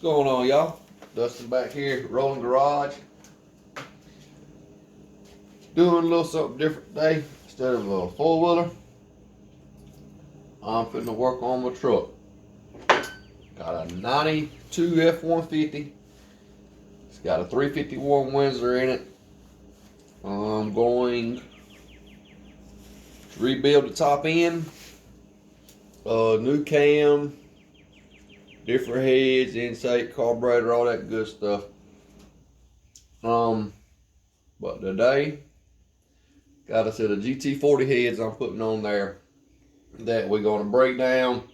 What's going on, y'all? Dustin back here, rolling garage. Doing a little something different today. Instead of a four-wheeler, I'm putting to work on my truck. Got a 92 F-150. It's got a 351 Windsor in it. I'm going to rebuild the top end. New cam, different heads, intake, carburetor, all that good stuff. But today, got a set of GT40 heads I'm putting on there that we're going to break down,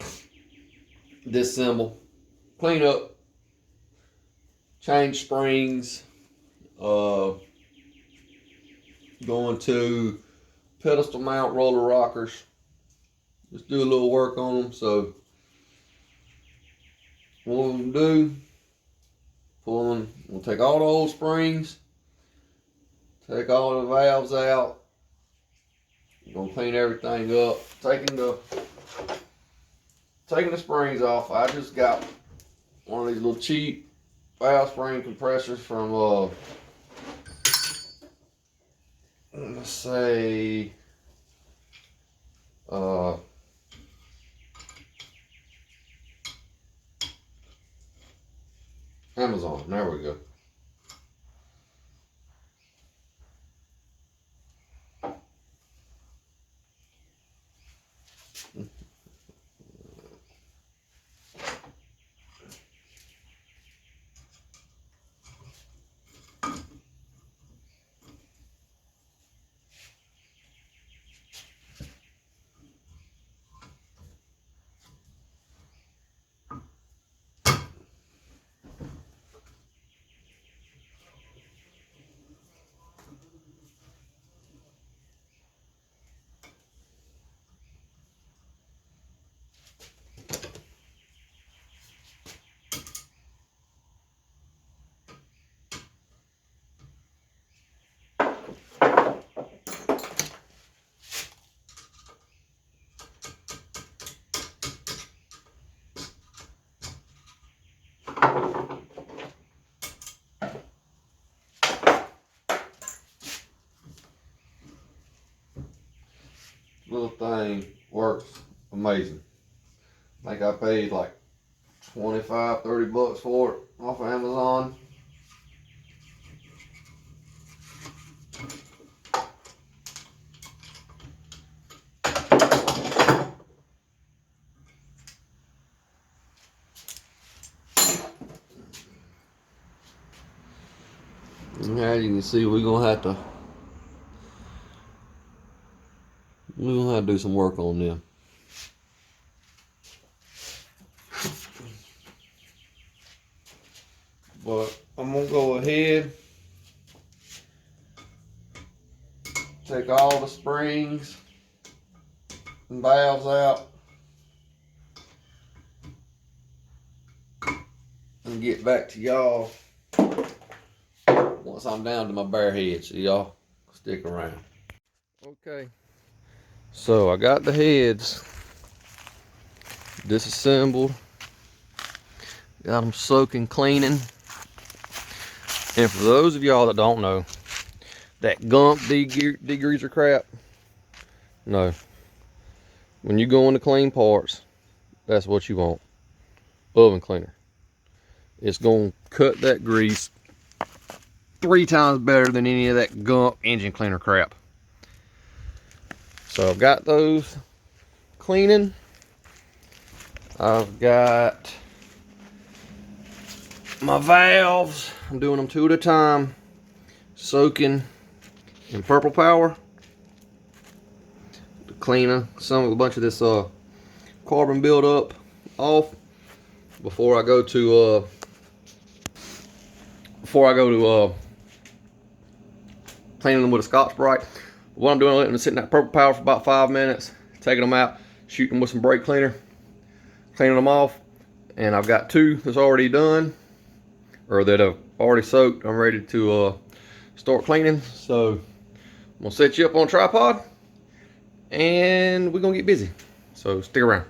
disassemble, clean up, change springs, going to pedestal mount roller rockers. Just do a little work on them. So what we're going to do, we'll take all the old springs, take all the valves out. We're going to clean everything up. Taking the springs off. I just got one of these little cheap valve spring compressors from let's say Amazon. There we go. Little thing works amazing. I think I paid like 25, 30 bucks for it off of Amazon. And as you can see, we're gonna have to do some work on them. But I'm gonna go ahead, take all the springs and valves out, and get back to y'all once I'm down to my bare head. So y'all stick around. Okay, so I got the heads disassembled, got them soaking, cleaning. And for those of y'all that don't know, that gump degreaser crap, no. When you go into clean parts, that's what you want. Oven cleaner. It's going to cut that grease 3 times better than any of that gump engine cleaner crap. So I've got those cleaning. I've got my valves. I'm doing them 2 at a time, soaking in purple power to clean a bunch of this carbon buildup off before I go to cleaning them with a Scotch-Brite. What I'm doing, I'm letting them sit in that purple power for about 5 minutes, taking them out, shooting them with some brake cleaner, cleaning them off. And I've got 2 that's already done, or that I've already soaked. I'm ready to start cleaning. So I'm gonna set you up on a tripod and we're gonna get busy. So stick around.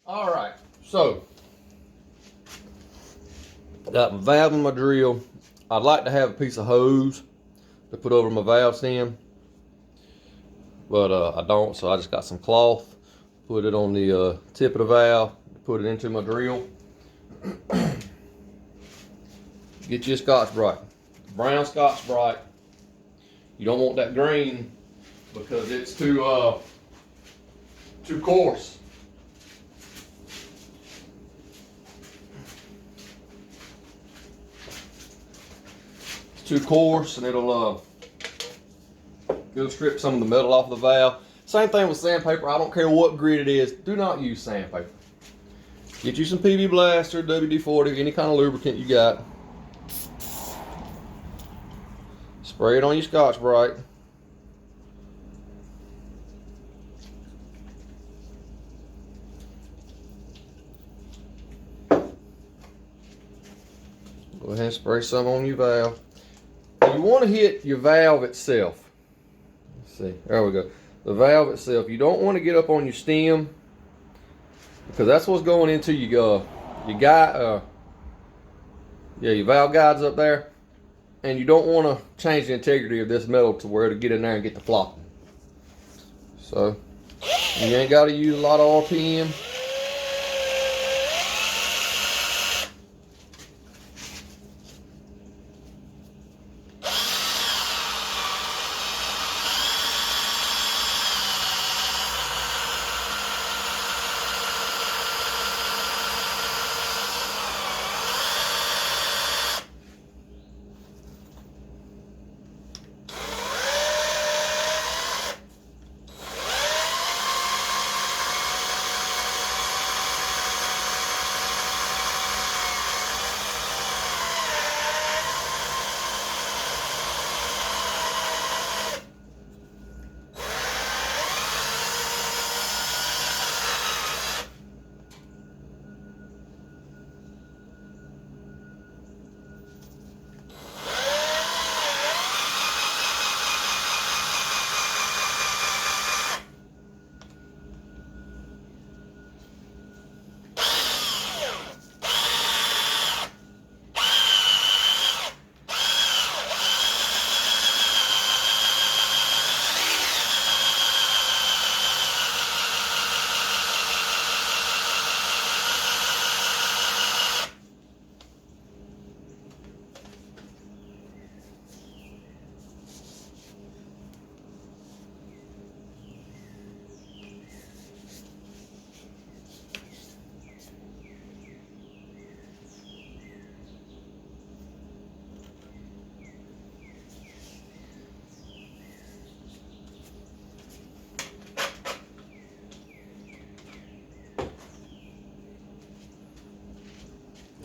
All right, so Got my valve and my drill. I'd like to have a piece of hose to put over my valve stem, but I don't, so I just got some cloth, put it on the tip of the valve, put it into my drill. Get you a Scotch-Brite, brown Scotch-Brite. You don't want that green because it's too coarse. It's too coarse, and it'll strip some of the metal off the valve. Same thing with sandpaper. I don't care what grit it is. Do not use sandpaper. Get you some PB Blaster, WD-40, any kind of lubricant you got. Spray it on your Scotch-Brite. Go ahead and spray some on your valve. You want to hit your valve itself. Let's see, there we go. The valve itself. You don't want to get up on your stem, because that's what's going into your valve guides up there, and you don't want to change the integrity of this metal to where to get in there and get the flopping. So you ain't got to use a lot of RPM.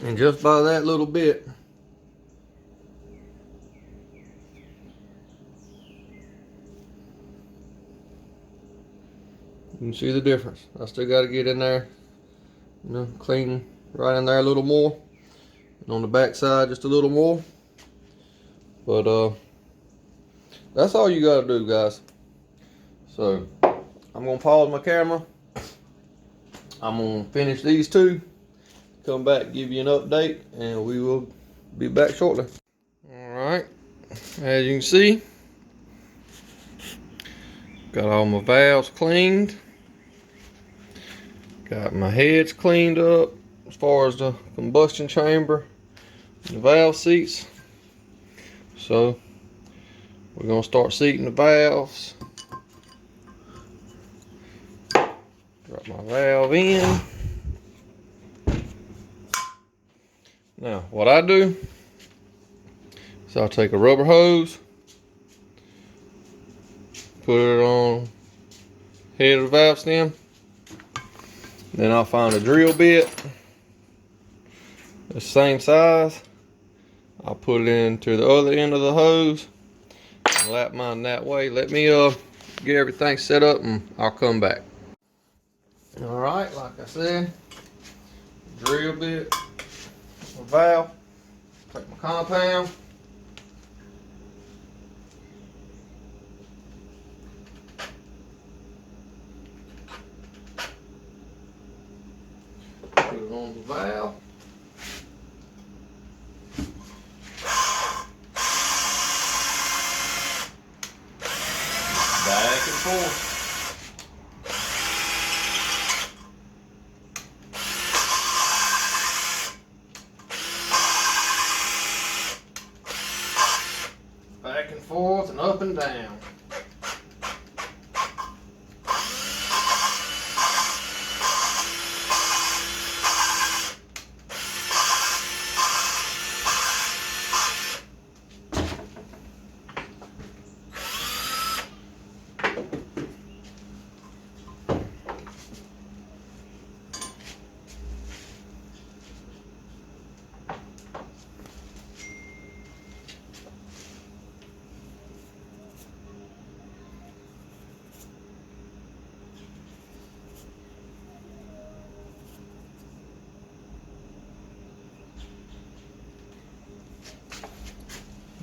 And just by that little bit, you can see the difference. I still got to get in there, clean right in there a little more, and on the back side just a little more. But that's all you got to do, guys. So I'm gonna pause my camera. I'm gonna finish these two, come back, give you an update, and we will be back shortly. Alright, as you can see, got all my valves cleaned, got my heads cleaned up as far as the combustion chamber and the valve seats. So we're gonna start seating the valves. Drop my valve in. Now, what I do is I'll take a rubber hose, put it on head of the valve stem, then I'll find a drill bit the same size. I'll put it into the other end of the hose and lap mine that way. Let me get everything set up and I'll come back. Alright, like I said, drill bit, my valve, take my compound, put it on the valve, forth. Back and forth and up and down.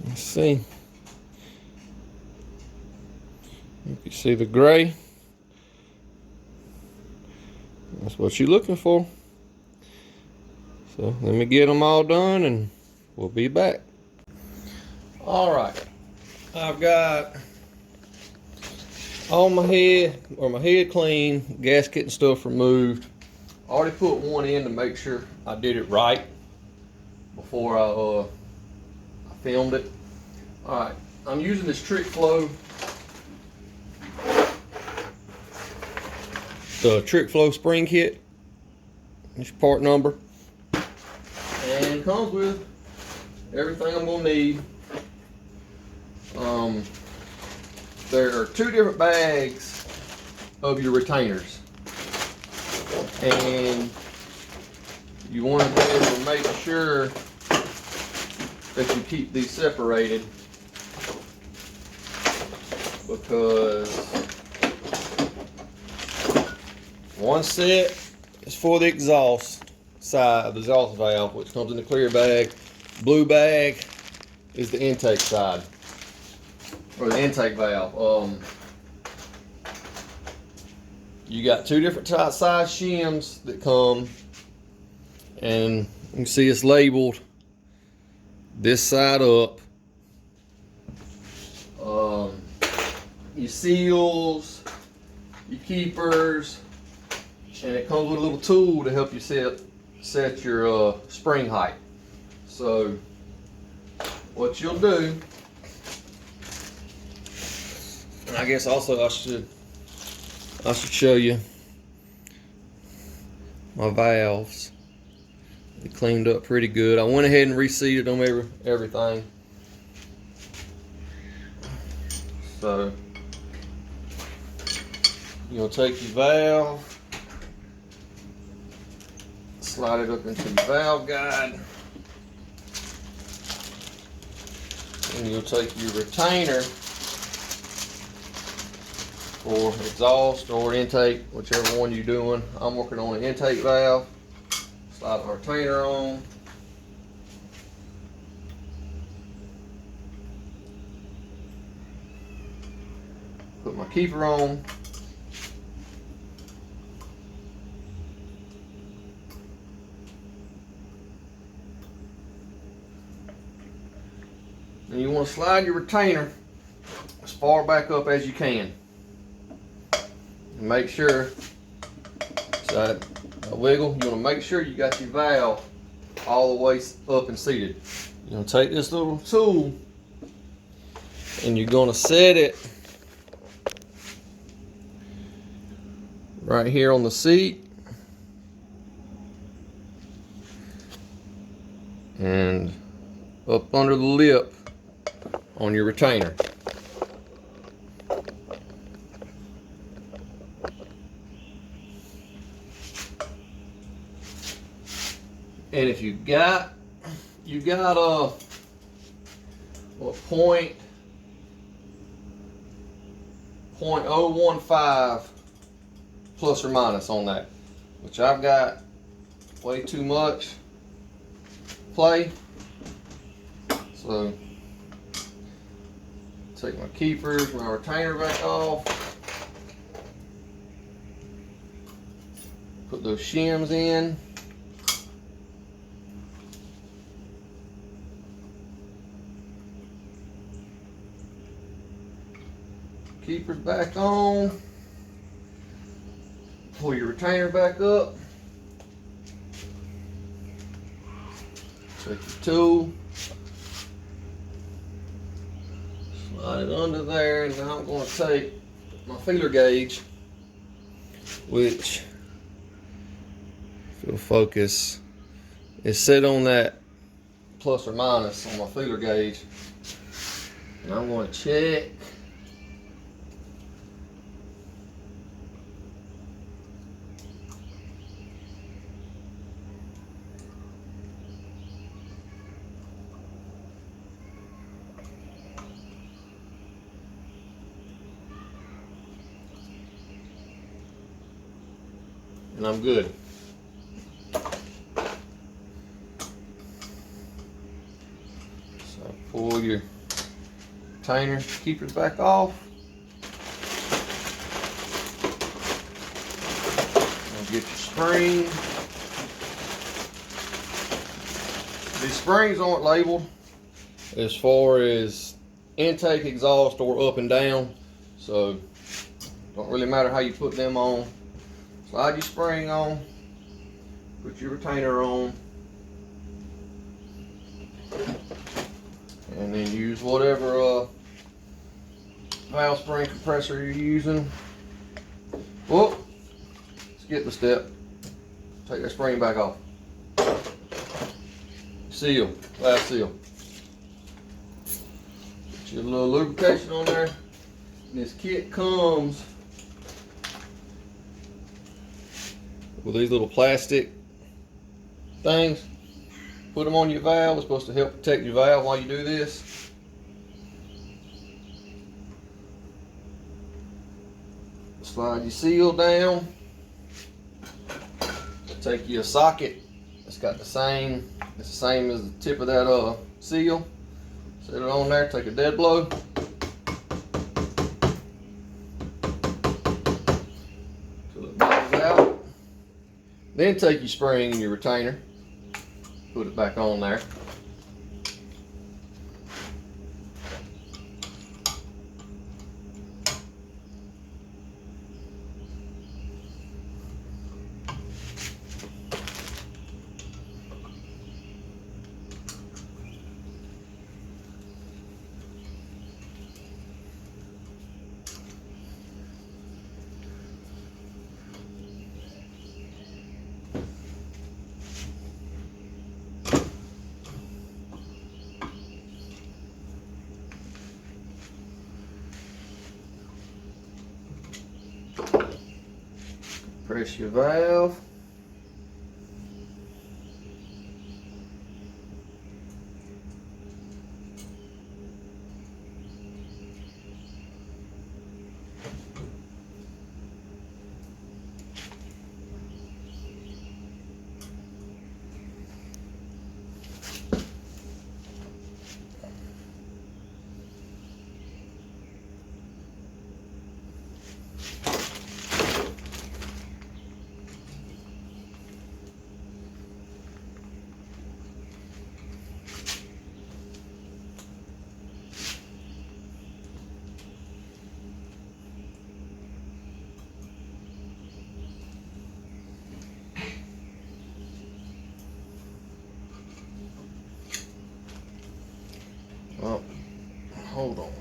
Let's see. You can see the gray. That's what you're looking for. So let me get them all done and we'll be back. All right. I've got all my head clean, gasket and stuff removed. I already put one in to make sure I did it right before I filmed it. All right, I'm using this trickflow, the trickflow spring kit. This is part number, and it comes with everything I'm gonna need. There are 2 different bags of your retainers, and you want to be able to make sure that you keep these separated, because one set is for the exhaust side of the exhaust valve, which comes in the clear bag. Blue bag is the intake side, or the intake valve. You got 2 different size shims that come, and you can see it's labeled this side up. Your seals, your keepers, and it comes with a little tool to help you set your spring height. So what you'll do, and I guess also I should show you my valves. They cleaned up pretty good. I went ahead and reseated them everything. So you'll take your valve, slide it up into your valve guide, and you'll take your retainer for exhaust or intake, whichever one you're doing. I'm working on an intake valve. Slide the retainer on. Put my keeper on. And you want to slide your retainer as far back up as you can. And make sure, so a wiggle, you want to make sure you got your valve all the way up and seated. You're going to take this little tool and you're going to set it right here on the seat and up under the lip on your retainer. And if you got a .015 plus or minus on that, which I've got way too much play. So take my keepers, my retainer back off, put those shims in. Keeper's back on. Pull your retainer back up. Take your tool. Slide it under there, and now I'm going to take my feeler gauge, which, if you'll focus, is set on that plus or minus on my feeler gauge. And I'm going to check. And I'm good. So pull your retainer keepers back off. And get your spring. These springs aren't labeled as far as intake, exhaust, or up and down, so don't really matter how you put them on. Slide your spring on, put your retainer on, and then use whatever valve spring compressor you're using. Whoop, skip the step. Take that spring back off. Seal, last seal. Get your little lubrication on there. And this kit comes with these little plastic things. Put them on your valve. It's supposed to help protect your valve while you do this. Slide your seal down. Take your socket. It's got the same. It's the same as the tip of that seal. Set it on there. Take a dead blow. Till it blows out. Then take your spring and your retainer, put it back on there. Press your valve. Oh, hold on.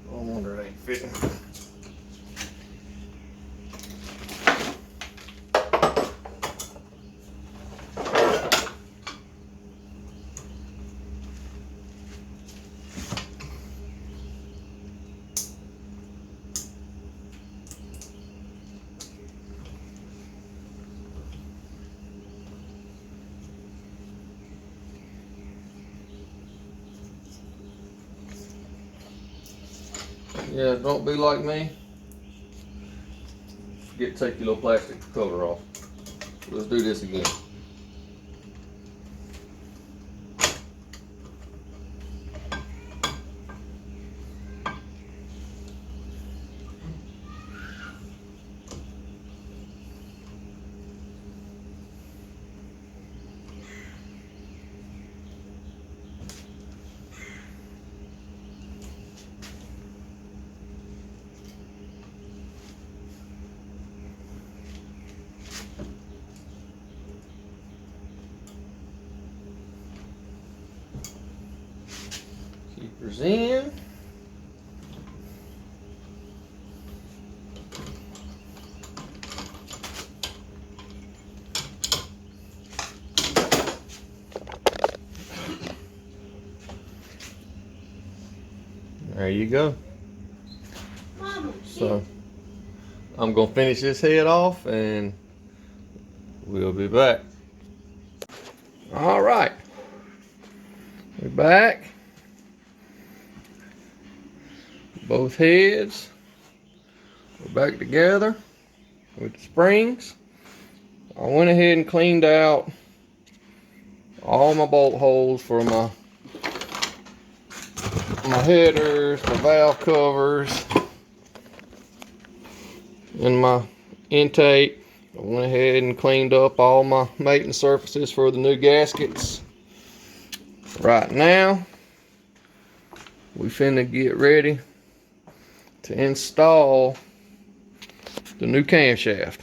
I wonder it ain't fitting. Yeah, don't be like me. Forget to take your little plastic cover off. Let's do this again. in. There you go. So I'm gonna finish this head off and we'll be back. All right, we're back. Both heads are back together with the springs. I went ahead and cleaned out all my bolt holes for my headers, my valve covers, and my intake. I went ahead and cleaned up all my mating surfaces for the new gaskets. Right now, we finna get ready to install the new camshaft.